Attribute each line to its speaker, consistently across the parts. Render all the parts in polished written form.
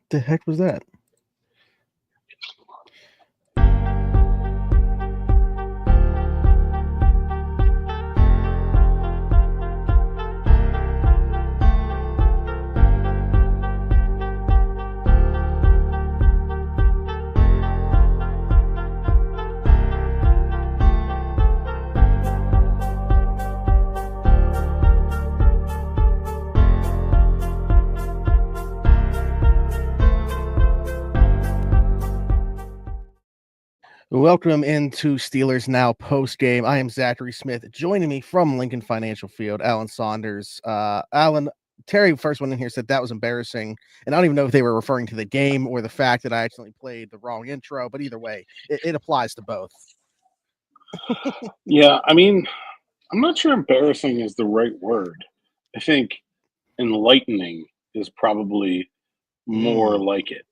Speaker 1: The heck was that? Welcome into Steelers Now post game. I am Zachary Smith. Joining me from Lincoln Financial Field, Alan Saunders. Alan, Terry, first one in here, said that was embarrassing. And I don't even know if they were referring to the game or the fact that I accidentally played the wrong intro, but either way, it applies to both.
Speaker 2: Yeah, I mean, I'm not sure embarrassing is the right word. I think enlightening is probably more like it.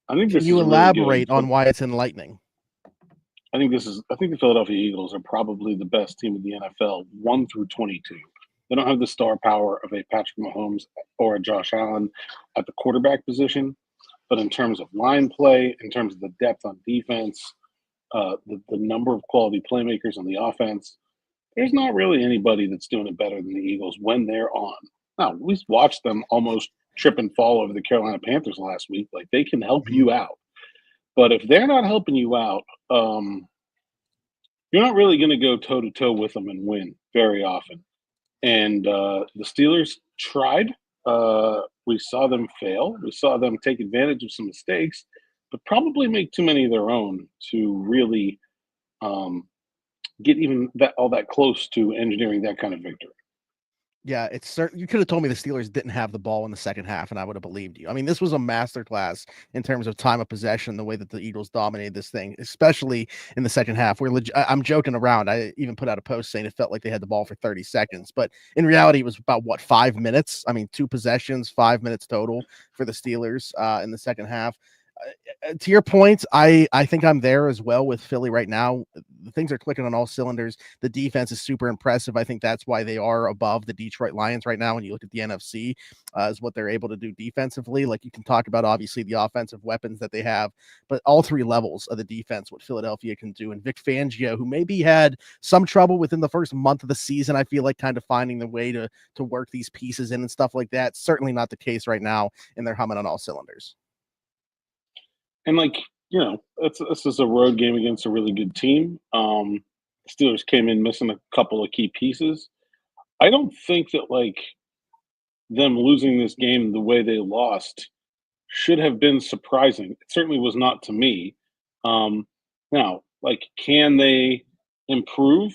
Speaker 2: I think
Speaker 1: Can
Speaker 2: this
Speaker 1: you
Speaker 2: is really good.
Speaker 1: elaborate on why it's enlightening?
Speaker 2: I think the Philadelphia Eagles are probably the best team in the NFL, 1 through 22. They don't have the star power of a Patrick Mahomes or a Josh Allen at the quarterback position, but in terms of line play, in terms of the depth on defense, the number of quality playmakers on the offense, there's not really anybody that's doing it better than the Eagles when they're on. Now, we watched them almost trip and fall over the Carolina Panthers last week. Like, they can help you out. But if they're not helping you out, you're not really going to go toe to toe with them and win very often. And the Steelers tried. We saw them fail. We saw them take advantage of some mistakes, but probably make too many of their own to really get even all that close to engineering that kind of victory.
Speaker 1: Yeah, it's certain. You could have told me the Steelers didn't have the ball in the second half, and I would have believed you. I mean, this was a masterclass in terms of time of possession, the way that the Eagles dominated this thing, especially in the second half. I'm joking around. I even put out a post saying it felt like they had the ball for 30 seconds, but in reality, it was about 5 minutes. I mean, 2 possessions, 5 minutes total for the Steelers in the second half. To your point, I think I'm there as well with Philly right now. The things are clicking on all cylinders. The defense is super impressive. I think that's why they are above the Detroit Lions right now. When you look at the NFC, is what they're able to do defensively. Like, you can talk about obviously the offensive weapons that they have, but all three levels of the defense, what Philadelphia can do. And Vic Fangio, who maybe had some trouble within the first month of the season, I feel like kind of finding the way to work these pieces in and stuff like that. Certainly not the case right now, and they're humming on all cylinders.
Speaker 2: And this is a road game against a really good team. Steelers came in missing a couple of key pieces. I don't think that them losing this game the way they lost should have been surprising. It certainly was not to me. Now, can they improve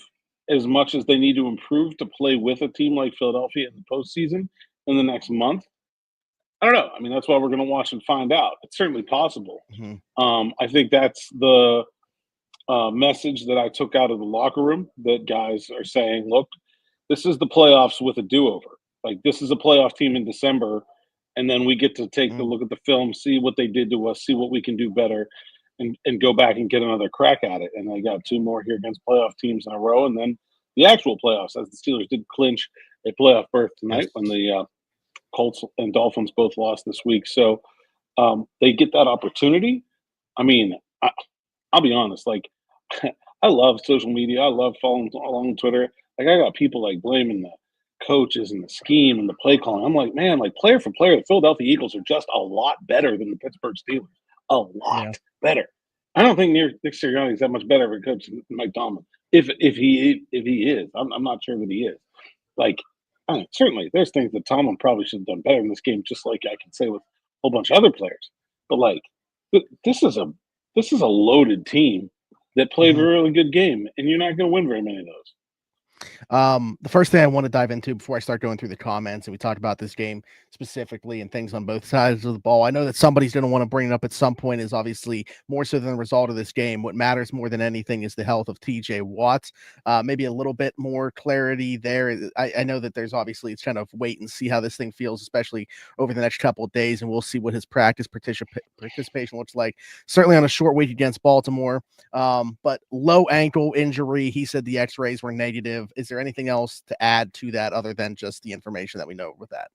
Speaker 2: as much as they need to improve to play with a team like Philadelphia in the postseason in the next month? I don't know. I mean, that's why we're going to watch and find out. It's certainly possible. I think that's the message that I took out of the locker room, that guys are saying, look, this is the playoffs with a do-over. Like, this is a playoff team in December, and then we get to take a look at the film, see what they did to us, see what we can do better, and go back and get another crack at it. And they got 2 more here against playoff teams in a row, and then the actual playoffs, as the Steelers did clinch a playoff berth tonight when the Colts and Dolphins both lost this week. So they get that opportunity. I mean, I'll be honest, I love social media. I love following along Twitter. I got people blaming the coaches and the scheme and the play calling. I'm like, man, player for player, the Philadelphia Eagles are just a lot better than the Pittsburgh Steelers. A lot better. I don't think Nick Sirianni is that much better of a coach than Mike Tomlin. If he is, I'm not sure that he is. Certainly, there's things that Tomlin probably should have done better in this game, just like I can say with a whole bunch of other players. But this is a loaded team that played a really good game, and you're not going to win very many of those.
Speaker 1: The first thing I want to dive into before I start going through the comments and we talk about this game specifically and things on both sides of the ball, I know that somebody's going to want to bring it up at some point, is obviously more so than the result of this game. What matters more than anything is the health of TJ Watt. Maybe a little bit more clarity there. I know that there's obviously, it's kind of wait and see how this thing feels, especially over the next couple of days, and we'll see what his practice participation looks like. Certainly on a short week against Baltimore, but low ankle injury. He said the x-rays were negative. Is there anything else to add to that other than just the information that we know with that?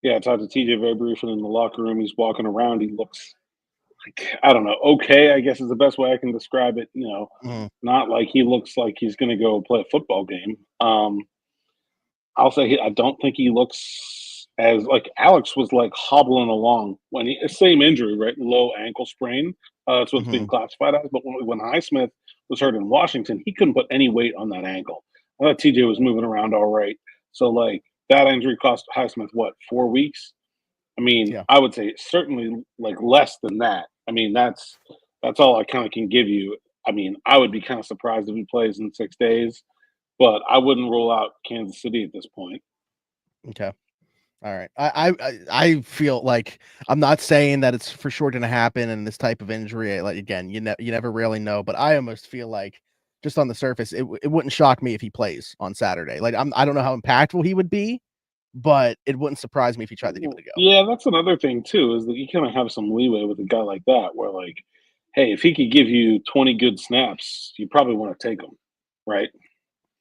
Speaker 2: Yeah, I talked to TJ very briefly in the locker room. He's walking around. He looks like, I don't know, okay, I guess is the best way I can describe it.
Speaker 1: Mhm.
Speaker 2: Not like he looks like he's going to go play a football game. I'll say I don't think he looks as like Alex was like hobbling along when same injury, right? Low ankle sprain. That's what it's being
Speaker 1: Mhm.
Speaker 2: classified as. But when Highsmith was hurt in Washington, he couldn't put any weight on that ankle. I thought TJ was moving around all right. So like that injury cost Highsmith what 4 weeks. I mean,
Speaker 1: Yeah.
Speaker 2: I would say certainly like less than that. I mean, that's all I kind of can give you. I mean, I would be kind of surprised if he plays in 6 days, but I wouldn't rule out Kansas City at this point.
Speaker 1: Okay. All right. I feel like I'm not saying that it's for sure gonna happen in this type of injury. Like again, you never really know, but I almost feel like just on the surface, it wouldn't shock me if he plays on Saturday. Like I don't know how impactful he would be, but it wouldn't surprise me if he tried to give it a go.
Speaker 2: Yeah, that's another thing too, is that you kind of have some leeway with a guy like that, where like, hey, if he could give you 20 good snaps, you probably want to take him, right?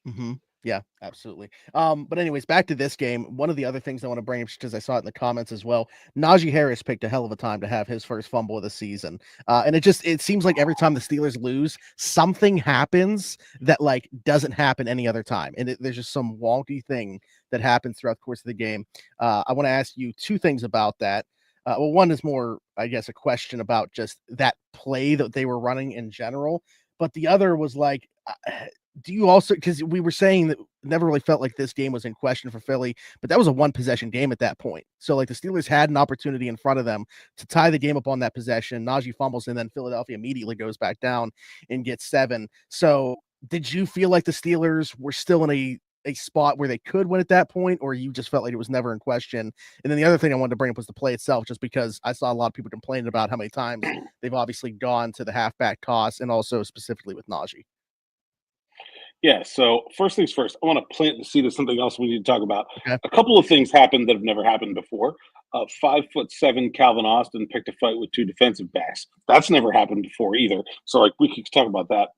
Speaker 1: Hmm. Yeah, absolutely. But anyways, back to this game. One of the other things I want to bring up, because I saw it in the comments as well. Najee Harris picked a hell of a time to have his first fumble of the season, and it seems like every time the Steelers lose, something happens that like doesn't happen any other time, and there's just some wonky thing that happens throughout the course of the game. I want to ask you two things about that. Well, one is more, I guess, a question about just that play that they were running in general, but the other was like. Do you also, because we were saying that never really felt like this game was in question for Philly, but that was a one possession game at that point. So like the Steelers had an opportunity in front of them to tie the game up on that possession. Najee fumbles, and then Philadelphia immediately goes back down and gets 7. So did you feel like the Steelers were still in a spot where they could win at that point, or you just felt like it was never in question? And then the other thing I wanted to bring up was the play itself, just because I saw a lot of people complaining about how many times they've obviously gone to the halfback toss, and also specifically with Najee.
Speaker 2: Yeah. So first things first, I want to plant the seed of something else we need to talk about.
Speaker 1: Okay.
Speaker 2: A couple of things happened that have never happened before. 5'7" Calvin Austin picked a fight with two defensive backs. That's never happened before either. So like we could talk about that.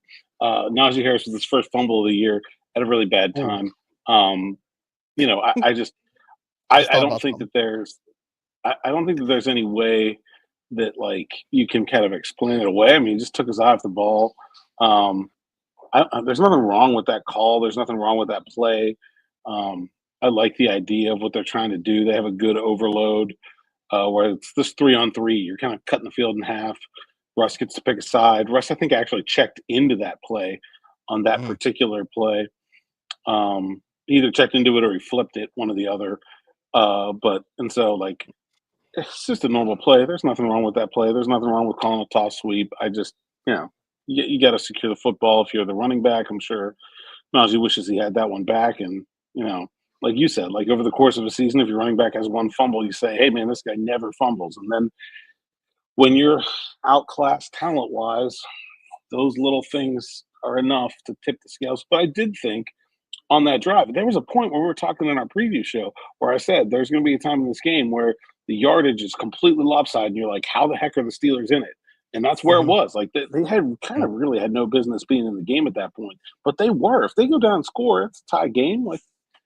Speaker 2: Najee Harris was his first fumble of the year at a really bad
Speaker 1: Oh,
Speaker 2: time. Um, I just
Speaker 1: just
Speaker 2: I
Speaker 1: thought
Speaker 2: don't
Speaker 1: about
Speaker 2: think
Speaker 1: something.
Speaker 2: that I don't think that there's any way that like you can kind of explain it away. I mean, he just took his eye off the ball. Um, there's nothing wrong with that call. There's nothing wrong with that play. Um, I like the idea of what they're trying to do. They have a good overload where it's this 3-on-3. You're kind of cutting the field in half. Russ gets to pick a side. Russ, I think, actually checked into that play on that
Speaker 1: Mhm.
Speaker 2: particular play. Either checked into it or he flipped it, one or the other. But and so like it's just a normal play. There's nothing wrong with that play. There's nothing wrong with calling a toss sweep. I just, you got to secure the football if you're the running back. I'm sure Najee wishes he had that one back. And, like you said, like over the course of a season, if your running back has one fumble, you say, hey, man, this guy never fumbles. And then when you're outclassed talent wise, those little things are enough to tip the scales. But I did think on that drive. There was a point where we were talking in our preview show where I said there's going to be a time in this game where the yardage is completely lopsided, and you're like, how the heck are the Steelers in it? And that's where it
Speaker 1: Mhm.
Speaker 2: was. Like they had kind
Speaker 1: Yeah.
Speaker 2: of really had no business being in the game at that point, but they were. If they go down and score, it's a tie game. Like,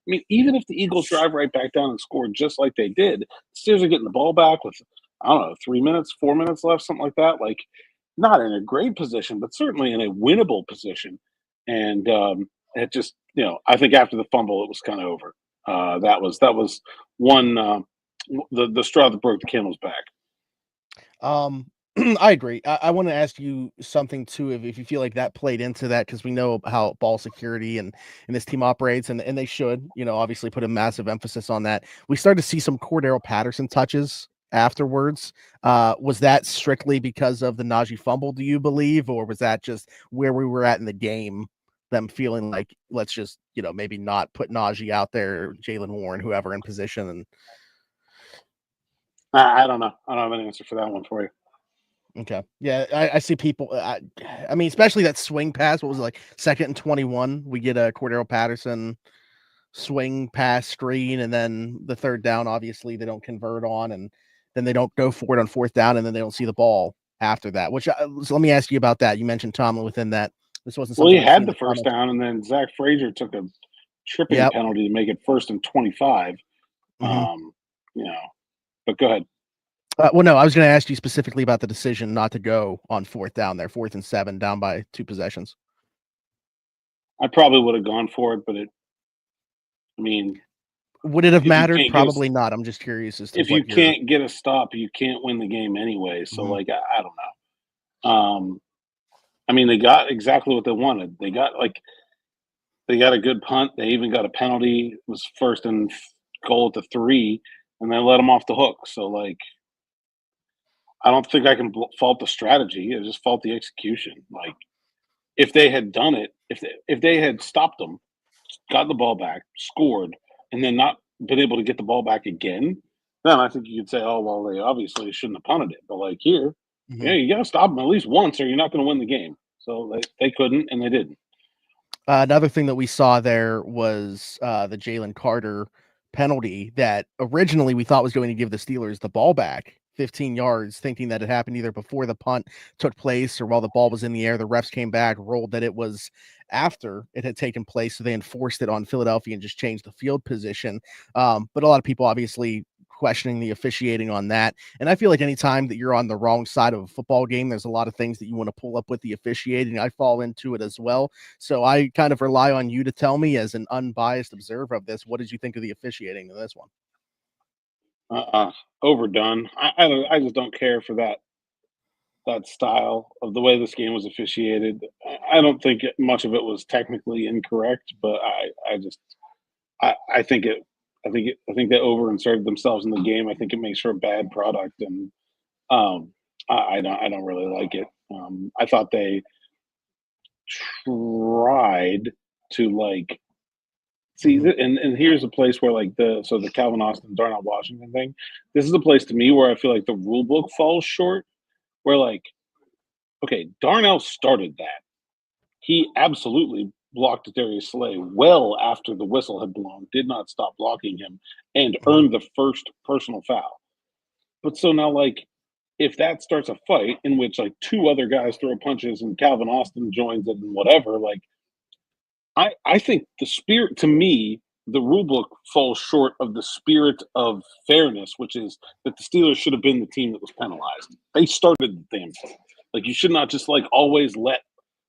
Speaker 2: I mean, even if the Eagles drive right back down and score just like they did, the Steelers are getting the ball back with I don't know 3 minutes, 4 minutes left, something like that. Like, not in a great position, but certainly in a winnable position. And it just, I think after the fumble, it was kind of over. That was one the straw that broke the camel's back.
Speaker 1: Um, I agree. I want to ask you something too, if you feel like that played into that, because we know how ball security and this team operates, and they should, obviously put a massive emphasis on that. We started to see some Cordero Patterson touches afterwards. Was that strictly because of the Najee fumble, do you believe, or was that just where we were at in the game? Them feeling like let's just, maybe not put Najee out there, Jalen Warren, whoever in position, and
Speaker 2: I don't know. I don't have an answer for that one for you.
Speaker 1: okay. Yeah, I see people. I mean, especially that swing pass. What was it like? 2nd and 21. We get a Cordero Patterson swing pass screen, and then the third down. Obviously, they don't convert on, and then they don't go for it on fourth down, and then they don't see the ball after that. So let me ask you about that. You mentioned Tomlin within that. This wasn't
Speaker 2: Well, he
Speaker 1: something I see
Speaker 2: had
Speaker 1: in
Speaker 2: the
Speaker 1: the
Speaker 2: first
Speaker 1: comments.
Speaker 2: down, and then Zach Frazier took a tripping
Speaker 1: Yep.
Speaker 2: penalty to make it 1st and 25.
Speaker 1: Hmm.
Speaker 2: Um, But go ahead.
Speaker 1: Well, no, I was going to ask you specifically about the decision not to go on 4th down there, 4th and 7, down by 2 possessions.
Speaker 2: I probably would have gone for it, but I mean,
Speaker 1: would it have
Speaker 2: if you
Speaker 1: mattered?
Speaker 2: can't
Speaker 1: Probably not. I'm just curious as to
Speaker 2: if you
Speaker 1: what your
Speaker 2: can't get a stop, you can't win the game anyway. So,
Speaker 1: Mhm.
Speaker 2: like, I don't know. I mean, they got exactly what they wanted. They got a good punt. They even got a penalty. It was 1st and goal at the 3, and they let them off the hook. So, like, I don't think I can fault the strategy. I just fault the execution. Like, if they had done it, if they had stopped them, got the ball back, scored, and then not been able to get the ball back again, then I think you could say, "Oh, well, they obviously shouldn't have punted it." But like here, yeah,
Speaker 1: Mhm.
Speaker 2: you got to stop them at least once, or you're not going to win the game. So they couldn't, and they didn't.
Speaker 1: Another thing that we saw there was, the Jalen Carter penalty that originally we thought was going to give the Steelers the ball back 15 yards, thinking that it happened either before the punt took place or while the ball was in the air. The refs came back, ruled that it was after it had taken place, so they enforced it on Philadelphia and just changed the field position. But a lot of people obviously questioning the officiating on that. And I feel like anytime that you're on the wrong side of a football game, there's a lot of things that you want to pull up with the officiating. I fall into it as well. So I kind of rely on you to tell me, as an unbiased observer of this, what did you think of the officiating in this one?
Speaker 2: Uh-uh. Overdone. I don't. I just don't care for that style of the way this game was officiated. I don't think much of it was technically incorrect, but I just I think it. I think they over inserted themselves in the game. I think it makes for a bad product, and I don't really like it. I thought they tried to like see,
Speaker 1: Mhm.
Speaker 2: and here's a place where like the Calvin Austin Darnell Washington thing. This is a place to me where I feel like the rule book falls short. Where like, okay, Darnell started that. He absolutely blocked Darius Slay well after the whistle had blown. Did not stop blocking him and
Speaker 1: Mhm.
Speaker 2: earned the first personal foul. But so now, like, if that starts a fight in which like two other guys throw punches and Calvin Austin joins it and whatever, like I think the spirit to me, the rule book falls short of the spirit of fairness, which is that the Steelers should have been the team that was penalized. They started the damn thing. Like you should not just like always let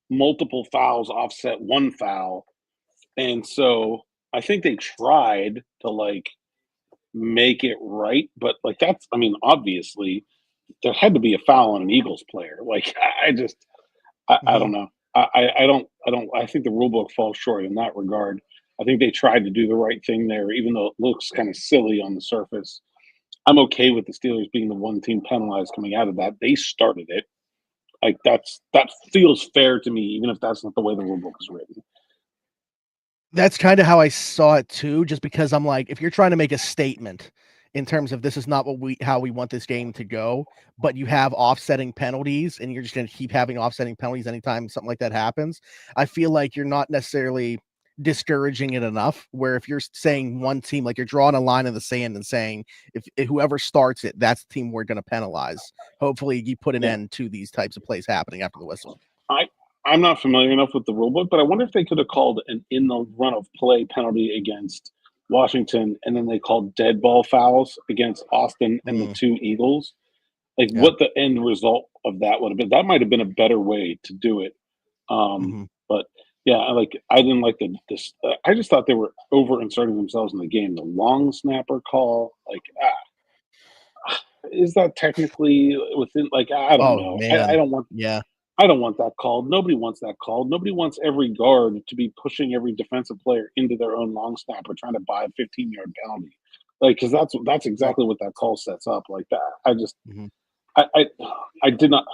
Speaker 2: multiple fouls offset one foul. And so I think they tried to like make it right, but like that's I mean, obviously there had to be a foul on an Eagles player. Like I just I
Speaker 1: Mhm.
Speaker 2: don't know. I think the rule book falls short in that regard. I think they tried to do the right thing there, even though it looks kind of silly on the surface. I'm okay with the Steelers being the one team penalized coming out of that. They started it. Like that feels fair to me, even if that's not the way the rule book is written.
Speaker 1: That's kinda how I saw it too, just because I'm like, if you're trying to make a statement in terms of this is not what we how we want this game to go, but you have offsetting penalties and you're just gonna keep having offsetting penalties anytime something like that happens, I feel like you're not necessarily discouraging it enough, where if you're saying one team, like you're drawing a line in the sand and saying, if whoever starts it, that's the team we're gonna penalize. Hopefully, you put an
Speaker 2: Yeah.
Speaker 1: end to these types of plays happening after the whistle.
Speaker 2: I I'm not familiar enough with the rule book, but I wonder if they could have called an in the run of play penalty against Washington, and then they called dead ball fouls against Austin and the
Speaker 1: Mm,
Speaker 2: two Eagles. Like
Speaker 1: yeah.
Speaker 2: what the end result of that would have been. That might have been a better way to do it.
Speaker 1: Mhm.
Speaker 2: But yeah, I didn't like the this. I just thought they were over inserting themselves in the game. The long snapper call, like, is that technically within? Like, I don't
Speaker 1: Oh,
Speaker 2: know. I
Speaker 1: man.
Speaker 2: don't want
Speaker 1: Yeah.
Speaker 2: I don't want that called. Nobody wants that called. Nobody wants every guard to be pushing every defensive player into their own long snap or trying to buy a 15-yard penalty. Like, because that's
Speaker 1: Well
Speaker 2: exactly what that call sets up. Like that, I just
Speaker 1: mhm.
Speaker 2: I I, I did not.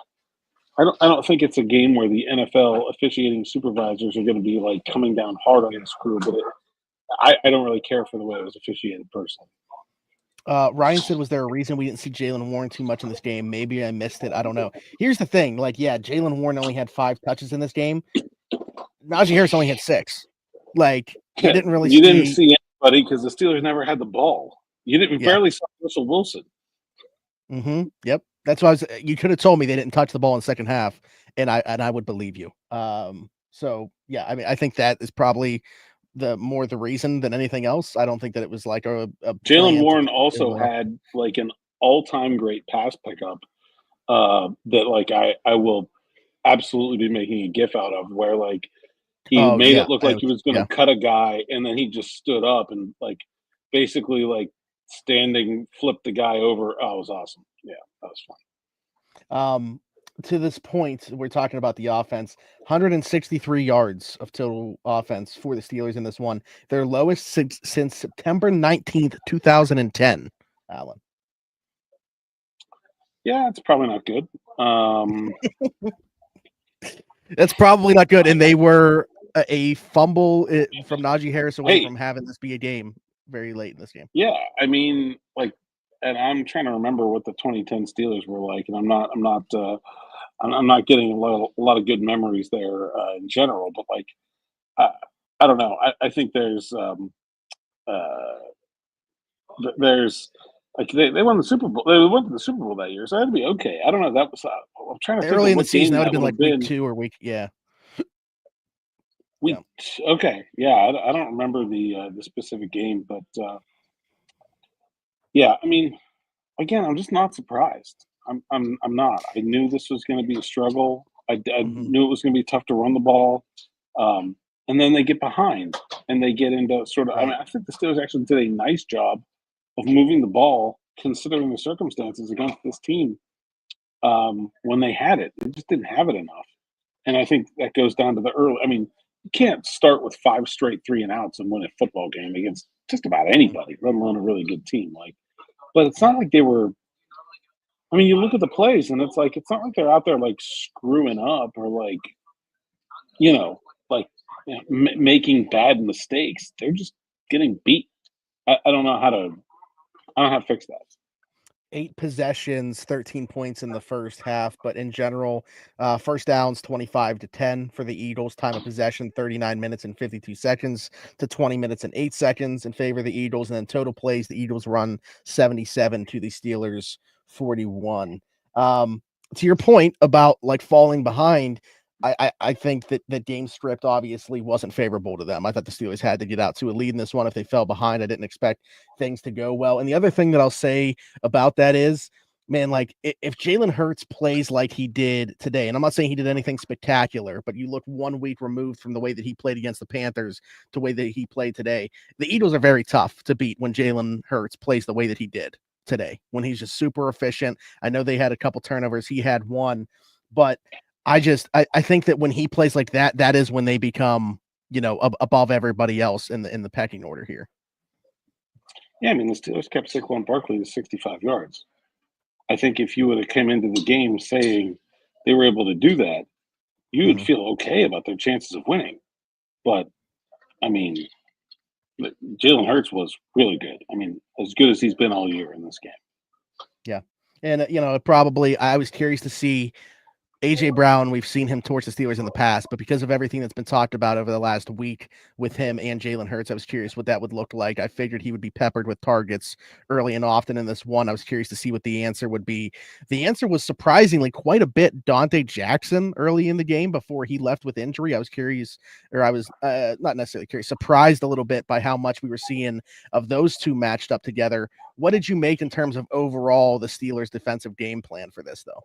Speaker 2: I don't think it's a game where the NFL officiating supervisors are going to be like coming down hard on this crew, but I don't really care for the way it was officiated personally.
Speaker 1: Ryan said, "Was there a reason we didn't see Jalen Warren too much in this game? Maybe I missed it. I don't know." Here's the thing: like, yeah, Jalen Warren only had 5 touches in this game. Najee Harris only had 6. Like, you didn't really
Speaker 2: You didn't
Speaker 1: see.
Speaker 2: see anybody because the Steelers never had the ball. You didn't
Speaker 1: Yeah.
Speaker 2: barely saw Russell Wilson.
Speaker 1: Yep. That's why I was. You could have told me they didn't touch the ball in the second half, and I would believe you. So yeah, I mean, I think that is probably the reason than anything else. I don't think that it was like a
Speaker 2: Jalen
Speaker 1: plan to
Speaker 2: Warren
Speaker 1: keep it
Speaker 2: also
Speaker 1: well.
Speaker 2: had like an all-time great pass pickup that like I will absolutely be making a gif out of where like he
Speaker 1: Oh
Speaker 2: made
Speaker 1: yeah,
Speaker 2: it look
Speaker 1: I
Speaker 2: like
Speaker 1: know.
Speaker 2: he was going to
Speaker 1: Yeah.
Speaker 2: cut a guy and then he just stood up and like basically like standing flipped the guy over. Oh, it was awesome. Yeah, that was fun.
Speaker 1: Um, to this point, we're talking about the offense. 163 yards of total offense for the Steelers in this one. Their lowest since September 19th, 2010. Alan.
Speaker 2: Yeah, it's probably not good. Um,
Speaker 1: That's probably not good. And they were a fumble from Najee Harris away
Speaker 2: hey,
Speaker 1: from having this be a game very late in this game.
Speaker 2: yeah, I mean, like, and I'm trying to remember what the 2010 Steelers were like, and I'm not getting a lot of good memories there in general. But like, I, I don't know. I think uh, there's like they won the Super Bowl. They went to the Super Bowl that year, so that'd be okay. I don't know. That was I'm trying to think of
Speaker 1: Early in the
Speaker 2: what
Speaker 1: season,
Speaker 2: game
Speaker 1: that would have
Speaker 2: that
Speaker 1: been
Speaker 2: would
Speaker 1: like
Speaker 2: have
Speaker 1: week
Speaker 2: been.
Speaker 1: 2 or week. Yeah. Yeah.
Speaker 2: Week okay, yeah. I don't remember the specific game, but yeah. I mean, again, I'm just not surprised. I'm not. I knew this was going to be a struggle. I
Speaker 1: Hmm.
Speaker 2: knew it was going to be tough to run the ball. Um, and then they get behind and they get into sort of. I mean,
Speaker 1: Right.
Speaker 2: I think the Steelers actually did a nice job of moving the ball, considering the circumstances against this team. When they had it, they just didn't have it enough. And I think that goes down to the early. I mean, you can't start with 5 straight 3-and-outs and win a football game against just about
Speaker 1: Hmm.
Speaker 2: anybody, let alone a really good team. Like, but it's not
Speaker 1: Right.
Speaker 2: like they were. I mean, you look at the plays, and it's like it's not like they're out there like screwing up or like you know like making bad mistakes. They're just getting beat. I don't know how to. I don't know how to fix that.
Speaker 1: 8 possessions, 13 points in the first half, but in general, first downs 25-10 for the Eagles. Time of possession 39 minutes and 52 seconds to 20 minutes and 8 seconds in favor of the Eagles. And then total plays, the Eagles run 77 to the Steelers 41. Um, to your point about like falling behind, I think that game script obviously wasn't favorable to them. I thought the Steelers had to get out to a lead in this one. If they fell behind, I didn't expect things to go well. And the other thing that I'll say about that is, man, like if Jalen Hurts plays like he did today, and I'm not saying he did anything spectacular, but you look 1 week removed from the way that he played against the Panthers to the way that he played today, the Eagles are very tough to beat when Jalen Hurts plays the way that he did today, when he's just super efficient. I know they had a couple turnovers, he had one, but I think that when he plays like that, that is when they become, above everybody else in the pecking order here.
Speaker 2: Yeah, I mean the Steelers kept Saquon Barkley to 65 yards. I think if you would have come into the game saying they were able to do that, you would
Speaker 1: Mhm.
Speaker 2: feel okay about their chances of winning. But I mean, Jalen Hurts was really good. I mean, as good as he's been all year in this game.
Speaker 1: Yeah. And, probably I was curious to see AJ Brown. We've seen him torch the Steelers in the past, but because of everything that's been talked about over the last week with him and Jalen Hurts, I was curious what that would look like. I figured he would be peppered with targets early and often in this one. I was curious to see what the answer would be. The answer was surprisingly quite a bit Dante Jackson early in the game before he left with injury. I was curious, or I was not necessarily curious, surprised a little bit by how much we were seeing of those two matched up together. What did you make in terms of overall the Steelers' defensive game plan for this, though?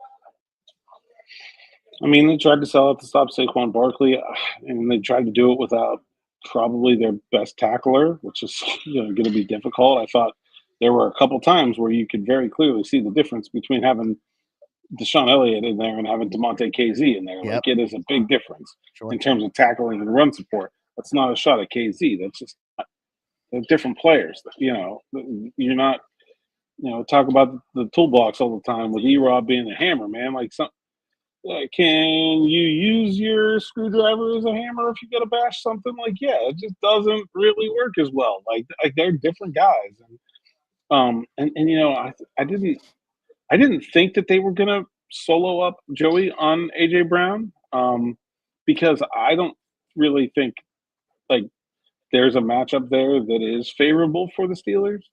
Speaker 2: I mean, they tried to sell it to stop Saquon Barkley, and they tried to do it without probably their best tackler, which is going to be difficult. I thought there were a couple times where you could very clearly see the difference between having Deshaun Elliott in there and having Demonte KZ in there. Like
Speaker 1: Yep,
Speaker 2: it is a big difference
Speaker 1: sure.
Speaker 2: in terms of tackling and run support. That's not a shot at KZ. That's just they're different players. You're not. Talk about the toolbox all the time with Erod being a hammer, man. Like some can you use your screwdriver as a hammer if you got to bash something? Like, yeah, it just doesn't really work as well. Like they're different guys, and I didn't think that they were gonna solo up Joey on AJ Brown, because I don't really think like there's a matchup there that is favorable for the Steelers,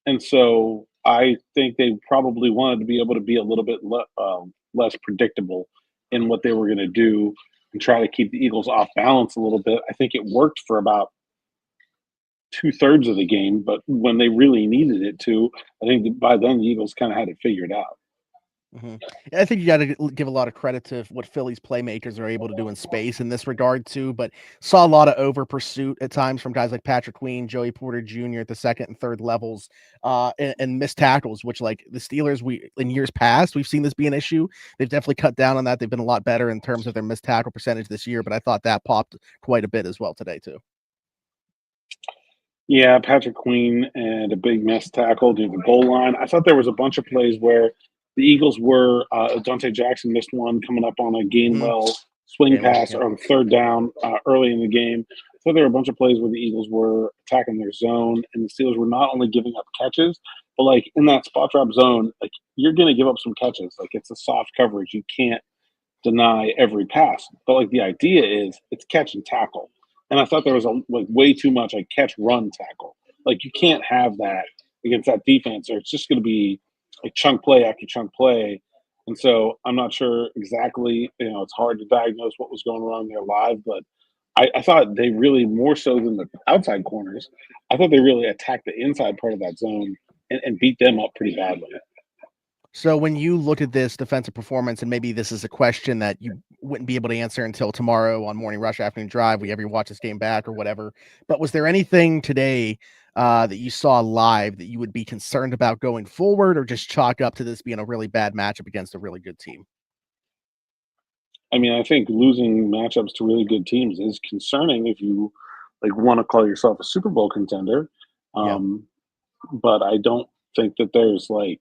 Speaker 2: and so I think they probably wanted to be able to be a little bit less predictable in what they were going to do and try to keep the Eagles off balance a little bit. I think it worked for about 2/3 of the game, but when they really needed it to, I think that by then the Eagles kind of had it figured out.
Speaker 1: Mhm. I think you got to give a lot of credit to what Philly's playmakers are able to do in space in this regard too. But saw a lot of over pursuit at times from guys like Patrick Queen, Joey Porter Jr. at the second and third levels, and missed tackles. Which, like the Steelers, we in years past we've seen this be an issue. They've definitely cut down on that. They've been a lot better in terms of their missed tackle percentage this year. But I thought that popped quite a bit as well today too.
Speaker 2: Yeah, Patrick Queen and a big missed tackle near the goal line. I thought there was a bunch of plays where the Eagles were Dante Jackson missed one coming up on a
Speaker 1: Mhm.
Speaker 2: Gainwell swing
Speaker 1: Gainwell,
Speaker 2: pass
Speaker 1: yep.
Speaker 2: or on third down early in the game. So there were a bunch of plays where the Eagles were attacking their zone, and the Steelers were not only giving up catches, but like in that spot drop zone, like you're going to give up some catches. Like it's a soft coverage. You can't deny every pass. But like the idea is it's catch and tackle. And I thought there was like way too much like catch run tackle. Like you can't have that against that defense, or it's just going to be like chunk play after chunk play. And so I'm not sure exactly. It's hard to diagnose what was going wrong there live, but I thought they really more so than the outside corners. I thought they really attacked the inside part of that zone and beat them up pretty badly.
Speaker 1: So when you look at this defensive performance, and maybe this is a question that you wouldn't be able to answer until tomorrow on Morning Rush Afternoon Drive, we ever watch this game back or whatever. But was there anything today that you saw live that you would be concerned about going forward, or just chalk up to this being a really bad matchup against a really good team?
Speaker 2: I mean, I think losing matchups to really good teams is concerning if you like want to call yourself a Super Bowl contender.
Speaker 1: Yeah.
Speaker 2: Um, but I don't think that there's like,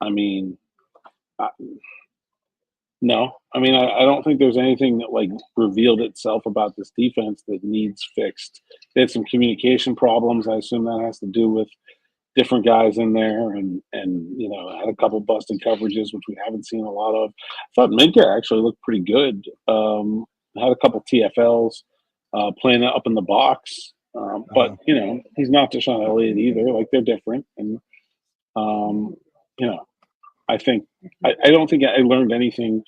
Speaker 2: I mean, I, no, I mean, I don't think there's anything that like revealed itself about this defense that needs fixed. They had some communication problems. I assume that has to do with different guys in there, and had a couple busted coverages, which we haven't seen a lot of. I thought Minka actually looked pretty good. Had a couple TFLs playing up in the box, but
Speaker 1: Mhm.
Speaker 2: he's not Deshaun Elliott either. Like they're different, and um, you know, I think I don't think I learned anything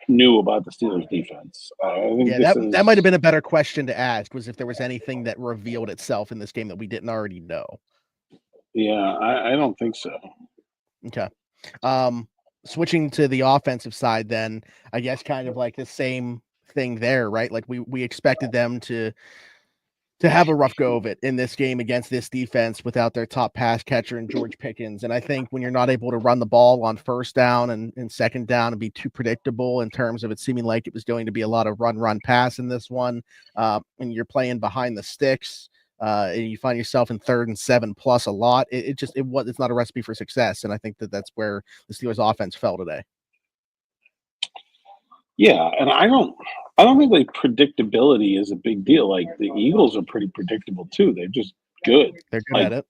Speaker 2: new about the Steelers defense. I think
Speaker 1: Yeah,
Speaker 2: this
Speaker 1: that might have
Speaker 2: is
Speaker 1: been a better question to ask, was if there was anything that revealed itself in this game that we didn't already know.
Speaker 2: yeah. I don't think so.
Speaker 1: Okay. Um, Switching to the offensive side, then I guess kind of like the same thing there, right? Like we expected them to have a rough go of it in this game against this defense without their top pass catcher and George Pickens. And I think when you're not able to run the ball on first down and second down and be too predictable in terms of it seeming like it was going to be a lot of run, pass in this one, and you're playing behind the sticks, and you find yourself in 3rd and 7 plus a lot, it's not a recipe for success. And I think that's where the Steelers offense fell today.
Speaker 2: Yeah, and I don't think like predictability is a big deal. Like the Eagles are pretty predictable too. They're just good.
Speaker 1: They're good
Speaker 2: Like
Speaker 1: at it.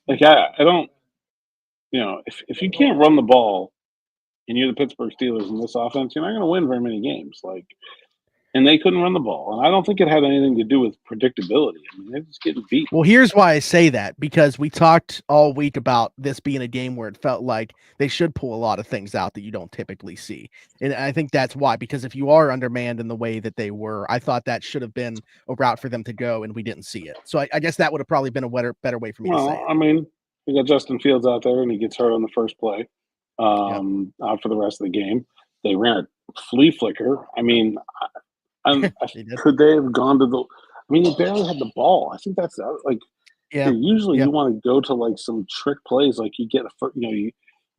Speaker 2: like I don't if you can't run the ball and you're the Pittsburgh Steelers in this offense, you're not going to win very many games. Like, and they couldn't run the ball, and I don't think it had anything to do with predictability. I mean, they're just getting beat.
Speaker 1: Well, here's why I say that, because we talked all week about this being a game where it felt like they should pull a lot of things out that you don't typically see. And I think that's why, because if you are undermanned in the way that they were, I thought that should have been a route for them to go, and we didn't see it. So I guess that would have probably been a better way for me to say
Speaker 2: Well,
Speaker 1: it.
Speaker 2: I mean, we got Justin Fields out there, and he gets hurt on the first play.
Speaker 1: Yep.
Speaker 2: Out for the rest of the game. They ran a flea flicker. I mean, and
Speaker 1: They did.
Speaker 2: could they have gone to the? I mean, they barely had the ball. I think that's like
Speaker 1: Yeah.
Speaker 2: usually
Speaker 1: Yeah.
Speaker 2: you want to go to like some trick plays, like you get you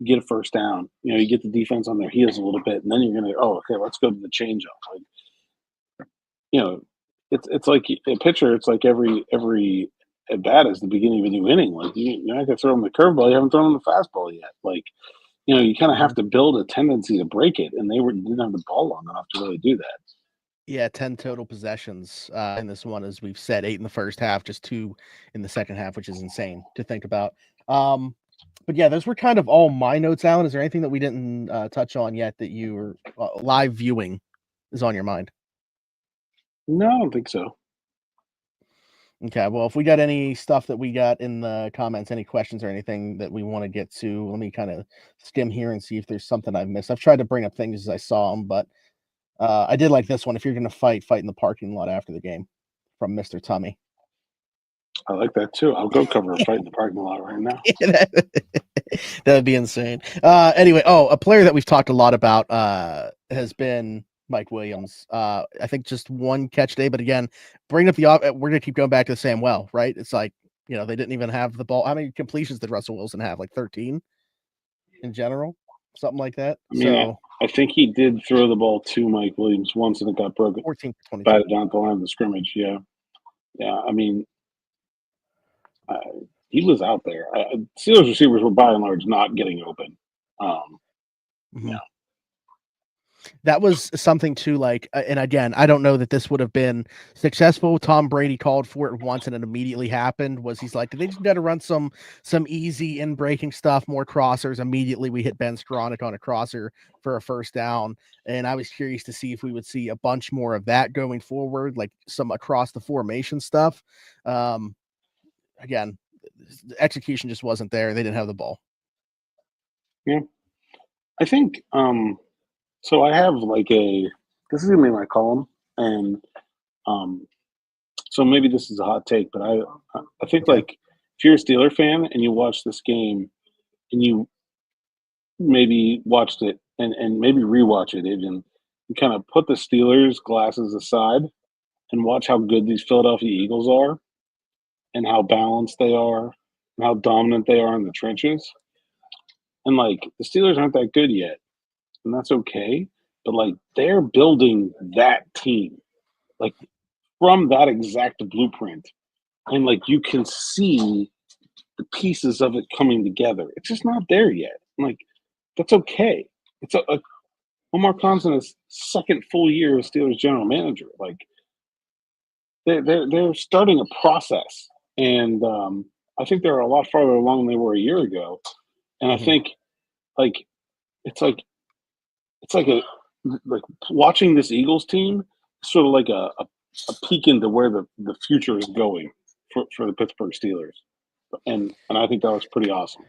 Speaker 2: get a first down. You get the defense on their heels a little bit, and then you're gonna okay, let's go to the changeup. Like you know, it's like a pitcher. It's like every at bat is the beginning of a new inning. Like you're not gonna throw them the curveball. You haven't thrown them the fastball yet. Like you kind of have
Speaker 1: Mhm.
Speaker 2: to build a tendency to break it, and didn't have the ball long enough to really do that.
Speaker 1: Yeah, 10 total possessions in this one, as we've said, 8 in the first half, just 2 in the second half, which is insane to think about. Um, but yeah, those were kind of all my notes, Alan. Is there anything that we didn't touch on yet that you were live viewing is on your mind?
Speaker 2: No, I don't think so.
Speaker 1: Okay, well, if we got any stuff that we got in the comments, any questions or anything that we want to get to, let me kind of skim here and see if there's something I've missed. I've tried to bring up things as I saw them, but I did like this one. If you're going to fight in the parking lot after the game, from Mr. Tummy.
Speaker 2: I like that too. I'll go cover a fight in the parking lot right now.
Speaker 1: That would be insane. Anyway, a player that we've talked a lot about has been Mike Williams. I think just one catch day, but again, bring up we're gonna keep going back to the same well, right? It's like, they didn't even have the ball. How many completions did Russell Wilson have? Like 13 in general, something like that.
Speaker 2: I mean,
Speaker 1: So
Speaker 2: I think he did throw the ball to Mike Williams once, and it got broken,
Speaker 1: 14 for 22.
Speaker 2: batted down at the line of the scrimmage. Yeah. I mean, he was out there. Steelers receivers were by and large not getting open. Yeah.
Speaker 1: That was something too, like, and again, I don't know that this would have been successful. Tom Brady called for it once and it immediately happened. He's like, they just got to run some easy in breaking stuff, more crossers. Immediately we hit Ben Skronik on a crosser for a first down. And I was curious to see if we would see a bunch more of that going forward, like some across the formation stuff. Again, the execution just wasn't there. They didn't have the ball.
Speaker 2: Yeah. I think, so I have this is gonna be my column, and so maybe this is a hot take, but I think,
Speaker 1: Okay.
Speaker 2: like, if you're a Steeler fan and you watch this game and you maybe watched it and maybe rewatch it even, and kind of put the Steelers glasses aside and watch how good these Philadelphia Eagles are and how balanced they are and how dominant they are in the trenches. And, like, the Steelers aren't that good yet, and that's okay. But, like, they're building that team, like, from that exact blueprint. And, like, you can see the pieces of it coming together. It's just not there yet. Like, that's okay. It's Omar Khan's in his second full year as Steelers general manager. Like, they're starting a process, and I think they're a lot farther along than they were a year ago. And I think, like, it's like watching this Eagles team is sort of like a peek into where the future is going for the Pittsburgh Steelers, and I think that was pretty awesome.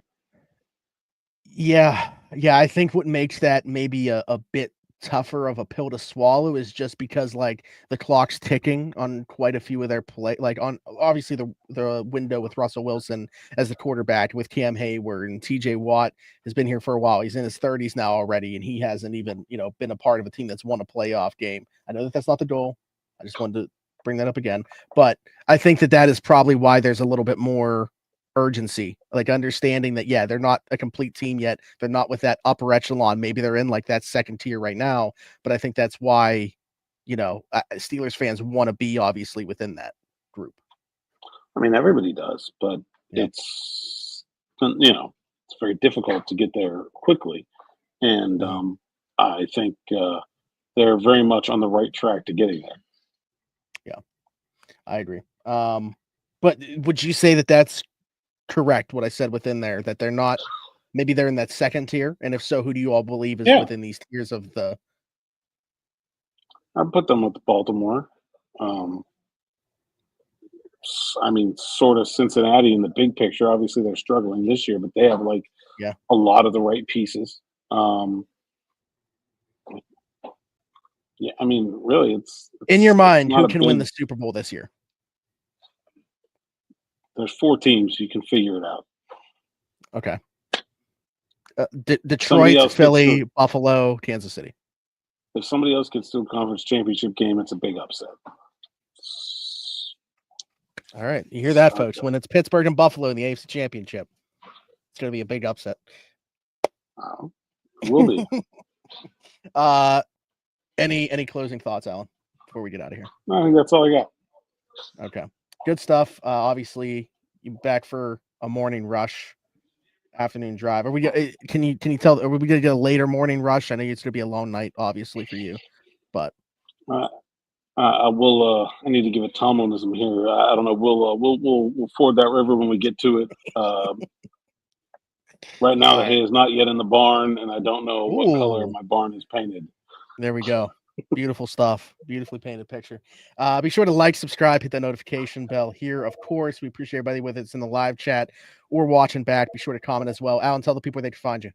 Speaker 1: Yeah. I think what makes that maybe a bit tougher of a pill to swallow is just because, like, the clock's ticking on quite a few of their like, on obviously the window with Russell Wilson as the quarterback, with Cam Hayward, and TJ Watt has been here for a while. He's in his 30s now already, and he hasn't even, been a part of a team that's won a playoff game. I know that that's not the goal. I just wanted to bring that up again, but I think that is probably why there's a little bit more urgency, like understanding that, yeah, they're not a complete team yet. They're not with that upper echelon. Maybe they're in like that second tier right now, but I think that's why, Steelers fans want to be obviously within that group.
Speaker 2: I mean, everybody does, but
Speaker 1: Yep.
Speaker 2: it's very difficult to get there quickly, and I think they're very much on the right track to getting there.
Speaker 1: Yeah, I agree. But would you say that that's correct, what I said within there, that they're not, maybe they're in that second tier? And if so, who do you all believe is within these tiers of the?
Speaker 2: I put them with Baltimore. I mean, sort of Cincinnati in the big picture. Obviously, they're struggling this year, but they have a lot of the right pieces. Yeah, I mean, really, it's
Speaker 1: in your mind,
Speaker 2: not
Speaker 1: who can win the Super Bowl this year?
Speaker 2: There's 4 teams. You can figure it out.
Speaker 1: Okay. Detroit, Philly, Buffalo, Kansas City.
Speaker 2: If somebody else gets to a conference championship game, it's a big upset.
Speaker 1: All right. You hear that, folks? When it's Pittsburgh and Buffalo in the AFC Championship, it's going to be a big upset.
Speaker 2: It will be.
Speaker 1: Any closing thoughts, Alan, before we get out of here?
Speaker 2: I think that's all I got.
Speaker 1: Okay. Good stuff. Obviously, you back for a morning rush, afternoon drive. Are we? Can you tell? Are we going to get a later morning rush? I know it's going to be a long night, obviously, for you, but
Speaker 2: I need to give a Tomlinism here. I don't know. We'll ford that river when we get to it. Right now, the hay is not yet in the barn, and I don't know what color my barn is painted.
Speaker 1: There we go. Beautiful stuff. Beautifully painted picture. Be sure to like, subscribe, hit that notification bell here. Of course, we appreciate everybody, whether it's in the live chat or watching back. Be sure to comment as well. Alan, tell the people where they can find you.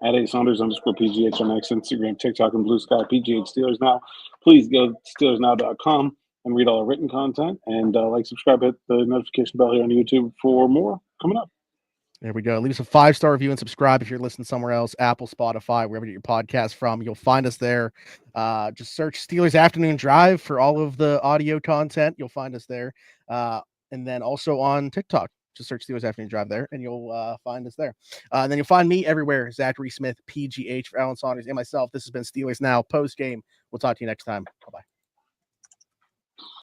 Speaker 2: At @Saunders_PGH on X, Instagram, TikTok, and Blue Sky. PGH Steelers Now. Please go to SteelersNow.com. and read all our written content. And subscribe, hit the notification bell here on YouTube for more coming up.
Speaker 1: There we go. Leave us a 5-star review and subscribe if you're listening somewhere else, Apple, Spotify, wherever you get your podcast from. You'll find us there. Just search Steelers Afternoon Drive for all of the audio content. You'll find us there. And then also on TikTok. Just search Steelers Afternoon Drive there, and you'll find us there. And then you'll find me everywhere, Zachary Smith, PGH, for Alan Saunders, and myself. This has been Steelers Now, post-game. We'll talk to you next time. Bye-bye.